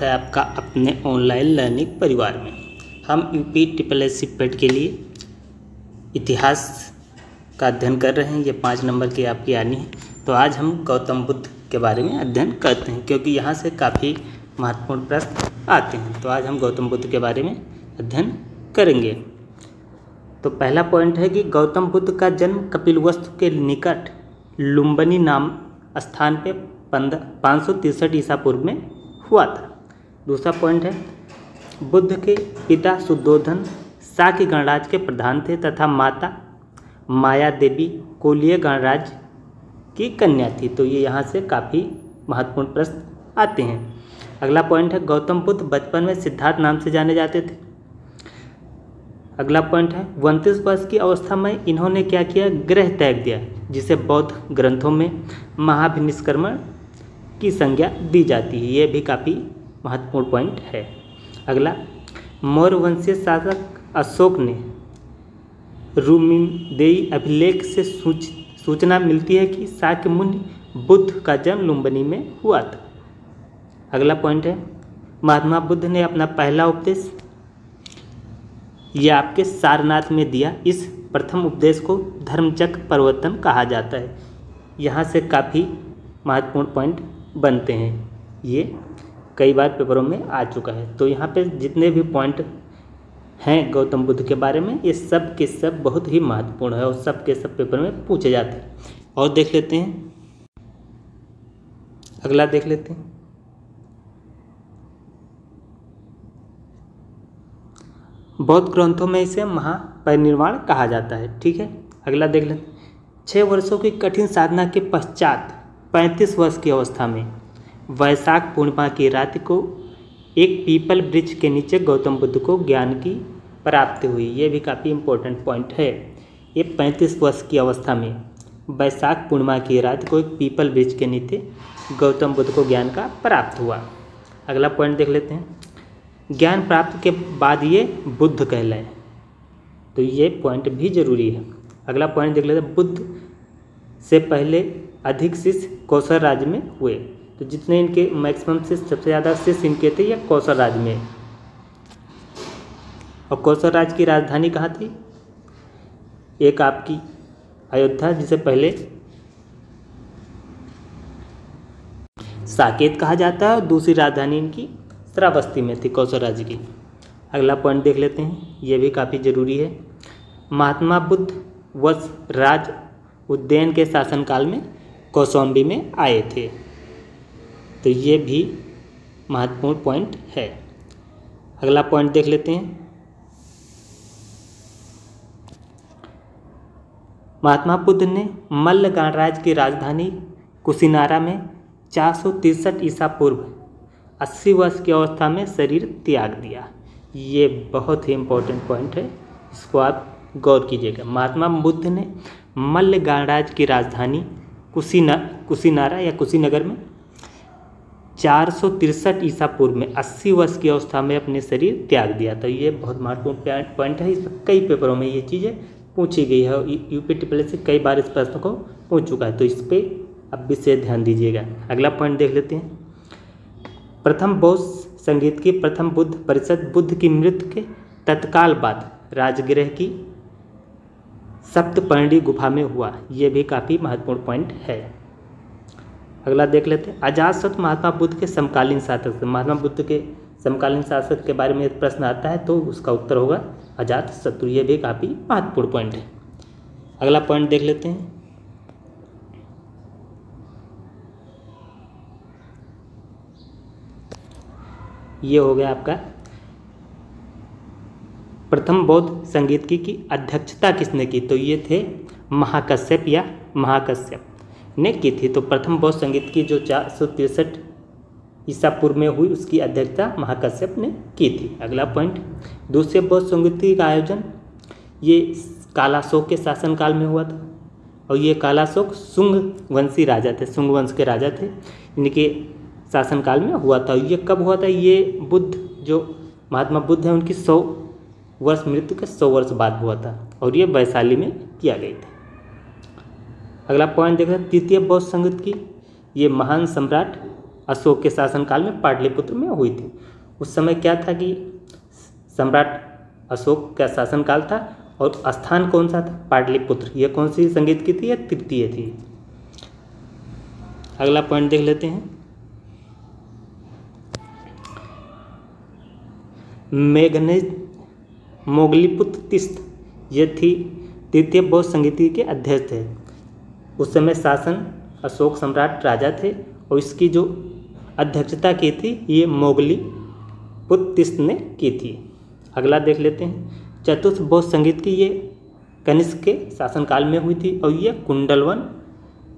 है आपका अपने ऑनलाइन लर्निंग परिवार में। हम यूपी SSSC पेट के लिए इतिहास का अध्ययन कर रहे हैं। ये 5 नंबर की आपकी आनी है। तो आज हम गौतम बुद्ध के बारे में अध्ययन करते हैं, क्योंकि यहाँ से काफ़ी महत्वपूर्ण प्रश्न आते हैं। तो आज हम गौतम बुद्ध के बारे में अध्ययन करेंगे। तो पहला पॉइंट है कि गौतम बुद्ध का जन्म कपिलवस्तु के निकट लुम्बिनी नाम स्थान पे 563 ईसा पूर्व में हुआ था। दूसरा पॉइंट है, बुद्ध के पिता शुद्धोधन शाक्य गणराज्य के प्रधान थे तथा माता माया देवी कोलीय गणराज्य की कन्या थी। तो ये यहाँ से काफ़ी महत्वपूर्ण प्रश्न आते हैं। अगला पॉइंट है, गौतम बुद्ध बचपन में सिद्धार्थ नाम से जाने जाते थे। अगला पॉइंट है, 29 वर्ष की अवस्था में इन्होंने क्या किया, गृह त्याग दिया, जिसे बौद्ध ग्रंथों में महाभिनिष्क्रमण की संज्ञा दी जाती है। ये भी काफ़ी महत्वपूर्ण पॉइंट है। अगला, मौर्य वंशीय शासक अशोक ने रुमिदेयी अभिलेख से सूचना मिलती है कि शाक्य मुनि बुद्ध का जन्म लुम्बिनी में हुआ था। अगला पॉइंट है, महात्मा बुद्ध ने अपना पहला उपदेश यह आपके सारनाथ में दिया। इस प्रथम उपदेश को धर्मचक्र प्रवर्तन कहा जाता है। यहाँ से काफ़ी महत्वपूर्ण पॉइंट बनते हैं। ये कई बार पेपरों में आ चुका है। तो यहाँ पे जितने भी पॉइंट हैं गौतम बुद्ध के बारे में, ये सब के सब बहुत ही महत्वपूर्ण है और सब के सब पेपर में पूछे जाते हैं। और देख लेते हैं, अगला देख लेते हैं। बौद्ध ग्रंथों में इसे महापरिनिर्वाण कहा जाता है। ठीक है, अगला देख लेते हैं। 6 वर्षों की कठिन साधना के पश्चात 35 वर्ष की अवस्था में वैशाख पूर्णिमा की रात को एक पीपल वृक्ष के नीचे गौतम बुद्ध को ज्ञान की प्राप्ति हुई। ये भी काफ़ी इम्पोर्टेंट पॉइंट है। ये 35 वर्ष की अवस्था में वैशाख पूर्णिमा की रात को एक पीपल वृक्ष के नीचे गौतम बुद्ध को ज्ञान का प्राप्त हुआ। अगला पॉइंट देख लेते हैं, ज्ञान प्राप्त के बाद ये बुद्ध कहलाए। तो ये पॉइंट भी जरूरी है। अगला पॉइंट देख लेते हैं, बुद्ध से पहले अधिक शिष्य कौशल राज्य में हुए। तो जितने इनके मैक्सिमम शिष्य, सबसे ज़्यादा शिष्य इनके थे ये कौशल राज्य में। और कौशल राज्य की राजधानी कहाँ थी? एक आपकी अयोध्या, जिसे पहले साकेत कहा जाता है, और दूसरी राजधानी इनकी श्रावस्ती में थी कौशल राज्य की। अगला पॉइंट देख लेते हैं, ये भी काफ़ी ज़रूरी है। महात्मा बुद्ध वत्स राज उद्यान के शासनकाल में कौशाम्बी में आए थे। तो ये भी महत्वपूर्ण पॉइंट है। अगला पॉइंट देख लेते हैं, महात्मा बुद्ध ने मल्ल गणराज्य की राजधानी कुशीनारा में 463 ईसा पूर्व 80 वर्ष की अवस्था में शरीर त्याग दिया। ये बहुत ही इम्पोर्टेंट पॉइंट है, इसको आप गौर कीजिएगा। महात्मा बुद्ध ने मल्ल गणराज्य की राजधानी कुशीनारा या कुशीनगर में 463 ईसा पूर्व में 80 वर्ष की अवस्था में अपने शरीर त्याग दिया। तो ये बहुत महत्वपूर्ण पॉइंट है। इस पर कई पेपरों में ये चीज़ें पूछी गई है। यूपी SSSC कई बार इस प्रश्न को पूछ चुका है। तो इस पर अब विशेष ध्यान दीजिएगा। अगला पॉइंट देख लेते हैं, प्रथम बौद्ध संगीत की प्रथम बुद्ध परिषद बुद्ध की मृत्यु के तत्काल बाद राजगृह की सप्तपर्णी गुफा में हुआ। ये भी काफ़ी महत्वपूर्ण पॉइंट है। अगला देख लेते हैं, अजातशत्रु महात्मा बुद्ध के समकालीन शासक। महात्मा बुद्ध के समकालीन शासक के बारे में प्रश्न आता है तो उसका उत्तर होगा अजातशत्रु। ये भी काफ़ी महत्वपूर्ण पॉइंट है। अगला पॉइंट देख लेते हैं, ये हो गया आपका प्रथम बौद्ध संगीत की अध्यक्षता किसने की? तो ये थे महाकश्यप ने की थी। तो प्रथम बौद्ध संगीत की जो 463 ईसा पूर्व में हुई, उसकी अध्यक्षता महाकश्यप ने की थी। अगला पॉइंट, दूसरे बौद्ध संगीत का आयोजन ये कालाशोक के शासनकाल में हुआ था। और ये कालाशोक शुंग वंशी राजा थे, शुंग वंश के राजा थे, इनके शासनकाल में हुआ था। ये कब हुआ था? ये बुद्ध, जो महात्मा बुद्ध हैं, उनकी 100 वर्ष मृत्यु के 100 वर्ष बाद हुआ था। और ये वैशाली में किया गया था। अगला पॉइंट देख रहे हैं, तृतीय बौद्ध संगीत की ये महान सम्राट अशोक के शासनकाल में पाटलिपुत्र में हुई थी। उस समय क्या था कि सम्राट अशोक का शासनकाल था और स्थान कौन सा था? पाटलिपुत्र। यह कौन सी संगीत की थी? यह तृतीय थी। अगला पॉइंट देख लेते हैं। मेघनेज मोगलीपुत्र तिस्त ये थी तृतीय बौद्ध संगीति के अध्यक्ष थे। उस समय शासन अशोक सम्राट राजा थे और इसकी जो अध्यक्षता की थी ये मोगलीपुत्र तिस्त ने की थी। अगला देख लेते हैं। चतुर्थ बौद्ध संगीत की ये कनिष्क के शासनकाल में हुई थी और ये कुंडलवन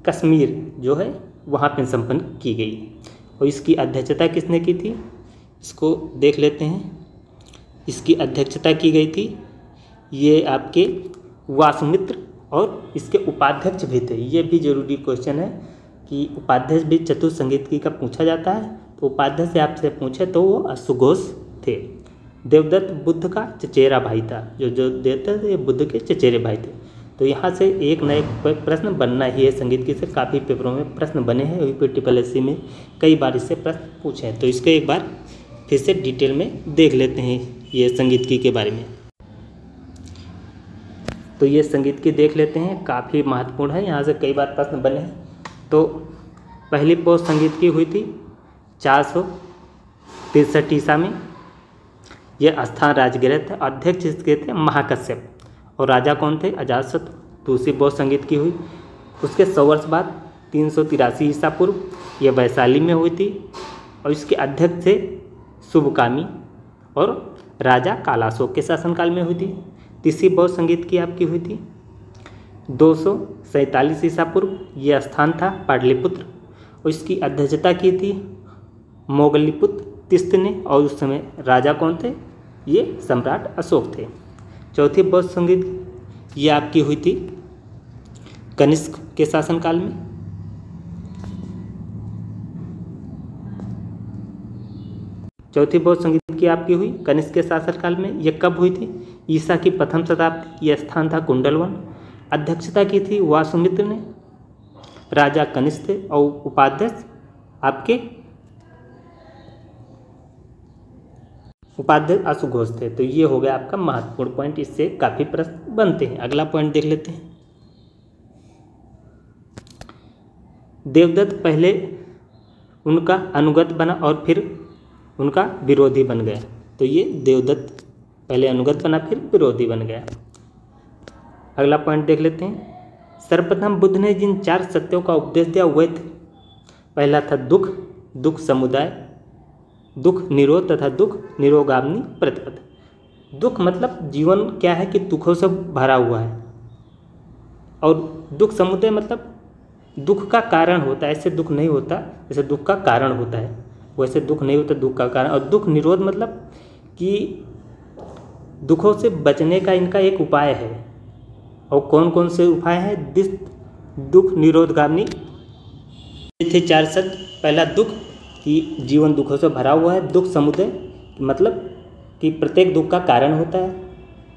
कश्मीर जो है वहाँ पर संपन्न की गई और इसकी अध्यक्षता किसने की थी? इसको देख लेते हैं। इसकी अध्यक्षता की गई थी ये आपके वासुमित्र और इसके उपाध्यक्ष भी थे। ये भी जरूरी क्वेश्चन है कि उपाध्यक्ष भी चतुर्थ संगीतकी का पूछा जाता है, तो उपाध्यक्ष से आपसे पूछे तो वो अश्वघोष थे। देवदत्त बुद्ध का चचेरा भाई था। जो देवदत्त ये बुद्ध के चचेरे भाई थे। तो यहाँ से एक न एक प्रश्न बनना ही है। संगीतकी से काफ़ी पेपरों में प्रश्न बने हैं, UPSSC में कई बार इससे प्रश्न पूछे हैं। तो इसको एक बार फिर से डिटेल में देख लेते हैं ये संगीतकी के बारे में। तो ये संगीतकी देख लेते हैं, काफ़ी महत्वपूर्ण है, यहाँ से कई बार प्रश्न बने हैं। तो पहली बौद्ध संगीतकी हुई थी 463 ईसा में। यह स्थान राजगृह था। अध्यक्ष इसके थे महाकश्यप और राजा कौन थे? अजातशत्रु। दूसरी बौद्ध संगीतकी हुई उसके 100 वर्ष बाद 383 ईसा पूर्व। यह वैशाली में हुई थी और इसके अध्यक्ष थे शुभकामी और राजा कालाशोक के शासनकाल में हुई थी। तीसरी बौद्ध संगीत की आपकी हुई थी 247 ईसा पूर्व। यह स्थान था पाटलिपुत्र और इसकी अध्यक्षता की थी मोगलीपुत्र तिस्त ने और उस समय राजा कौन थे? ये सम्राट अशोक थे। चौथी बौद्ध संगीत ये आपकी हुई थी कनिष्क के शासनकाल में। चौथी बौद्ध संगीत की आपकी हुई कनिष्क के शासनकाल में। यह कब हुई थी? ईसा की प्रथम शताब्दी। यह स्थान था कुंडलवन। अध्यक्षता की थी वासुमित्र ने। राजा कनिष्क थे और उपाध्यक्ष आपके उपाध्यक्ष अश्वघोष थे। तो ये हो गया आपका महत्वपूर्ण पॉइंट, इससे काफ़ी प्रश्न बनते हैं। अगला पॉइंट देख लेते हैं। देवदत्त पहले उनका अनुगत बना और फिर उनका विरोधी बन गया। तो ये देवदत्त पहले अनुगत बना फिर विरोधी बन गया। अगला पॉइंट देख लेते हैं। सर्वप्रथम बुद्ध ने जिन 4 सत्यों का उपदेश दिया वे थे, पहला था दुख, दुख समुदाय, दुख निरोध तथा दुख निरोगाग्नि प्रतिपद। दुख मतलब जीवन क्या है कि दुखों से भरा हुआ है और दुख समुदाय मतलब दुख का कारण होता है। ऐसे दुख नहीं होता जैसे दुख का कारण होता है, वैसे दुख नहीं होता दुख का कारण। और दुख निरोध मतलब कि दुखों से बचने का इनका एक उपाय है। और कौन कौन से उपाय हैं? दुख निरोधगामी थे 4 सत्य। पहला दुख कि जीवन दुखों से भरा हुआ है। दुख समुदय मतलब कि प्रत्येक दुख का कारण होता है।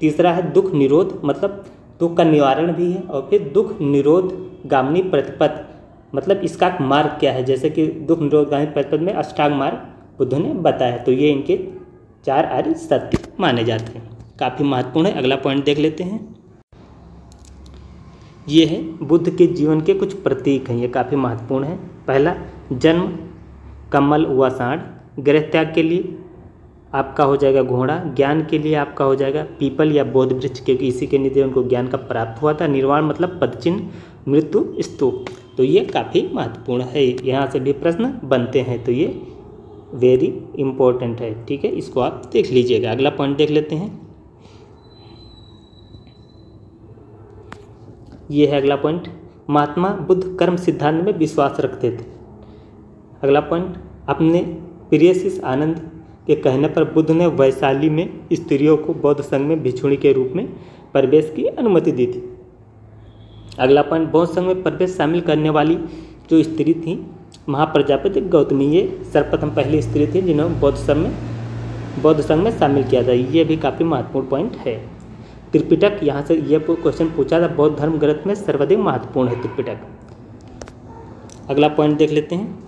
तीसरा है दुख निरोध मतलब दुख का निवारण भी है। और फिर दुख निरोधगामी प्रतिपद मतलब इसका मार्ग क्या है, जैसे कि दुख निरोधगामी प्रतिपद में अष्टांग मार्ग बुद्ध ने बताया। तो ये इनके 4 आर्य सत्य माने जाते हैं, काफ़ी महत्वपूर्ण है। अगला पॉइंट देख लेते हैं। ये है बुद्ध के जीवन के कुछ प्रतीक हैं, ये काफ़ी महत्वपूर्ण है। पहला जन्म कमल व साँड़, गृह त्याग के लिए आपका हो जाएगा घोड़ा, ज्ञान के लिए आपका हो जाएगा पीपल या बोध वृक्ष, क्योंकि इसी के नीचे उनको ज्ञान का प्राप्त हुआ था। निर्वाण मतलब पदचिन्ह, मृत्यु स्तूप। तो ये काफ़ी महत्वपूर्ण है, यहाँ से भी प्रश्न बनते हैं। तो ये वेरी इम्पोर्टेंट है, ठीक है, इसको आप देख लीजिएगा। अगला पॉइंट देख लेते हैं। ये है अगला पॉइंट। महात्मा बुद्ध कर्म सिद्धांत में विश्वास रखते थे। अगला पॉइंट, अपने प्रियशिष आनंद के कहने पर बुद्ध ने वैशाली में स्त्रियों को बौद्ध संघ में भिक्षुणी के रूप में प्रवेश की अनुमति दी थी। अगला पॉइंट, बौद्ध संघ में प्रवेश शामिल करने वाली जो स्त्री थी महाप्रजापति गौतमी, ये सर्वप्रथम पहली स्त्री थी जिन्होंने बौद्ध संघ में शामिल किया था। ये भी काफ़ी महत्वपूर्ण पॉइंट है। त्रिपिटक, यहाँ से ये क्वेश्चन पूछा था, बौद्ध धर्म ग्रंथ में सर्वाधिक महत्वपूर्ण है त्रिपिटक। अगला पॉइंट देख लेते हैं।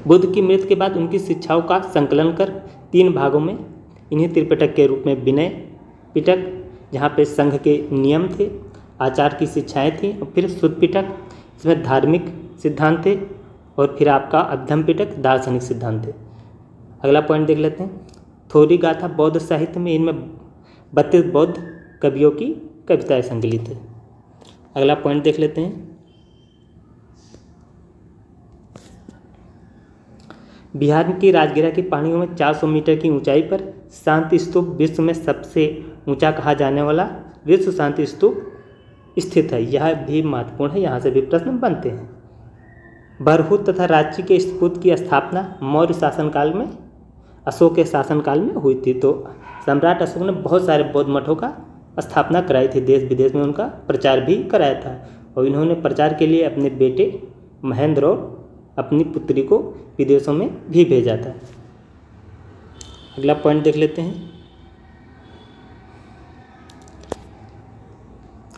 बुद्ध की मृत्यु के बाद उनकी शिक्षाओं का संकलन कर 3 भागों में इन्हीं त्रिपिटक के रूप में विनय पिटक, जहाँ पे संघ के नियम थे, आचार की शिक्षाएं थी, और फिर शुद्ध पिटक, इसमें धार्मिक सिद्धांत थे, और फिर आपका अभ्यम पिटक दार्शनिक सिद्धांत थे। अगला पॉइंट देख लेते हैं। थोरी गाथा बौद्ध साहित्य में इनमें 32 बौद्ध कवियों की कविताएं संकलित है। अगला पॉइंट देख लेते हैं। बिहार की राजगिरा की पहाड़ियों में 400 मीटर की ऊंचाई पर शांति स्तूप विश्व में सबसे ऊंचा कहा जाने वाला विश्व शांति स्तूप स्थित है। यह भी महत्वपूर्ण है, यहाँ से भी प्रश्न बनते हैं। बरहुत तथा रांची के स्तूप की स्थापना मौर्य शासनकाल में, अशोक के शासनकाल में हुई थी। तो सम्राट अशोक ने बहुत सारे बौद्ध मठों का स्थापना कराई थी, देश विदेश में उनका प्रचार भी कराया था, और इन्होंने प्रचार के लिए अपने बेटे महेंद्र और अपनी पुत्री को विदेशों में भी भेजा था। अगला पॉइंट देख लेते हैं।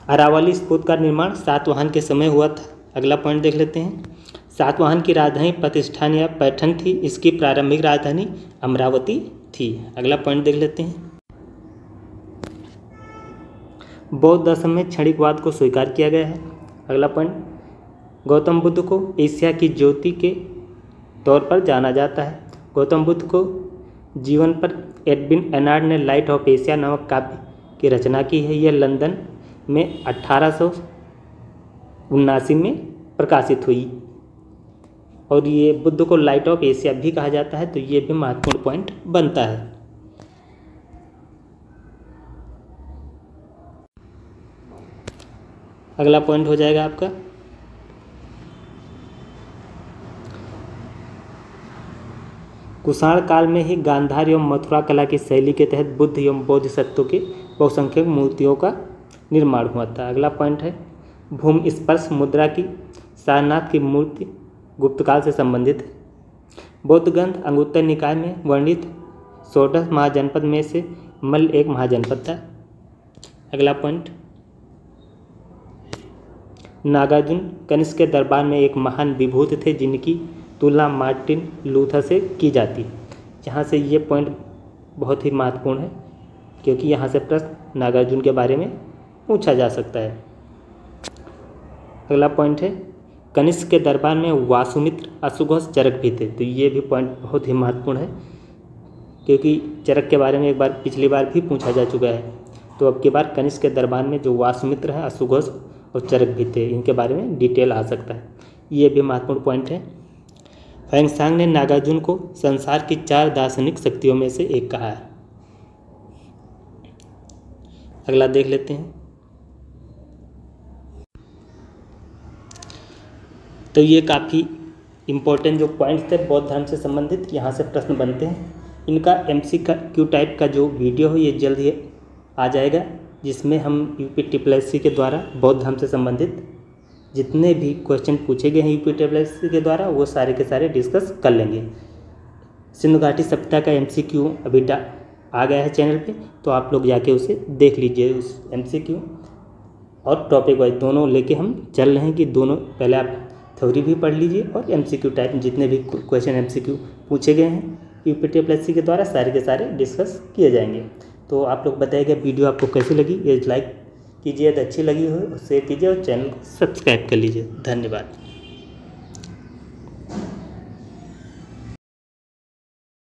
अरावली स्तूप का निर्माण सातवाहन के समय हुआ था। अगला पॉइंट देख लेते हैं। सातवाहन की राजधानी प्रतिष्ठान या पैठन थी। इसकी प्रारंभिक राजधानी अमरावती थी। अगला पॉइंट देख लेते हैं। बौद्ध दर्शन में क्षणिकवाद को स्वीकार किया गया है। अगला पॉइंट, गौतम बुद्ध को एशिया की ज्योति के तौर पर जाना जाता है। गौतम बुद्ध को जीवन पर एडविन एनार्ड ने लाइट ऑफ एशिया नामक काव्य की रचना की है। यह लंदन में 1879 में प्रकाशित हुई, और ये बुद्ध को लाइट ऑफ एशिया भी कहा जाता है, तो ये भी महत्वपूर्ण पॉइंट बनता है। अगला पॉइंट हो जाएगा आपका कुषाण काल में ही गांधार एवं मथुरा कला की शैली के तहत बुद्ध एवं बोधिसत्वों के बहुसंख्यक मूर्तियों का निर्माण हुआ था। अगला पॉइंट है भूमि स्पर्श मुद्रा की सारनाथ की मूर्ति गुप्त काल से संबंधित है। बौद्ध ग्रंथ अंगुत्तर निकाय में वर्णित 16 महाजनपद में से मल्ल एक महाजनपद था। अगला पॉइंट, नागार्जुन कनिष्क के दरबार में एक महान विभूति थे जिनकी तुलना मार्टिन लूथर से की जाती। जहाँ से ये पॉइंट बहुत ही महत्वपूर्ण है, क्योंकि यहाँ से प्रश्न नागार्जुन के बारे में पूछा जा सकता है। अगला पॉइंट है कनिष्क के दरबार में वासुमित्र, अश्वघोष, चरक भी थे। तो ये भी पॉइंट बहुत ही महत्वपूर्ण है, क्योंकि चरक के बारे में एक बार पिछली बार भी पूछा जा चुका है। तो अब की बार कनिष्क के दरबार में जो वासुमित्र है, अश्वघोष और चरक भी थे, इनके बारे में डिटेल आ सकता है। ये भी महत्वपूर्ण पॉइंट है। फैंगसांग ने नागार्जुन को संसार की 4 दार्शनिक शक्तियों में से एक कहा है। अगला देख लेते हैं। तो ये काफ़ी इम्पोर्टेंट जो पॉइंट्स थे बौद्ध धर्म से संबंधित, यहाँ से प्रश्न बनते हैं। इनका MCQ टाइप का जो वीडियो है ये जल्द ही आ जाएगा, जिसमें हम UPSSC के द्वारा बौद्ध धर्म से संबंधित जितने भी क्वेश्चन पूछे गए हैं UPSSC के द्वारा वो सारे के सारे डिस्कस कर लेंगे। सिंधु घाटी सभ्यता का MCQ अभी आ गया है चैनल पे, तो आप लोग जाके उसे देख लीजिए। उस MCQ और टॉपिक वाइज दोनों लेके हम चल रहे हैं कि दोनों पहले आप थ्योरी भी पढ़ लीजिए और MCQ टाइप जितने भी क्वेश्चन MCQ पूछे गए हैं UPSSC के द्वारा सारे के सारे डिस्कस किए जाएंगे। तो आप लोग बताइएगा वीडियो आपको कैसी लगी। ये लाइक कीजिए यदि अच्छी लगी हो, शेयर कीजिए और चैनल को सब्सक्राइब कर लीजिए। धन्यवाद।